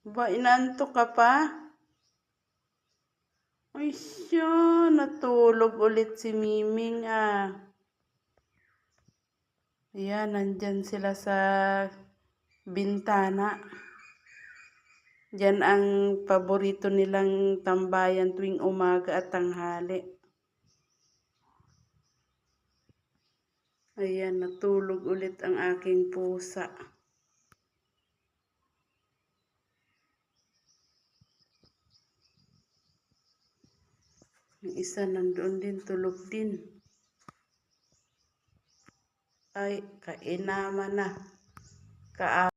Ba, inaantok ka pa? Ay siya, natulog ulit si Miming ah. Ayan, nandyan sila sa bintana. Diyan ang paborito nilang tambayan tuwing umaga at tanghali. Ayan, natulog ulit ang aking pusa. Yung isa nandoon din, tulog din. Ay, kainaman na.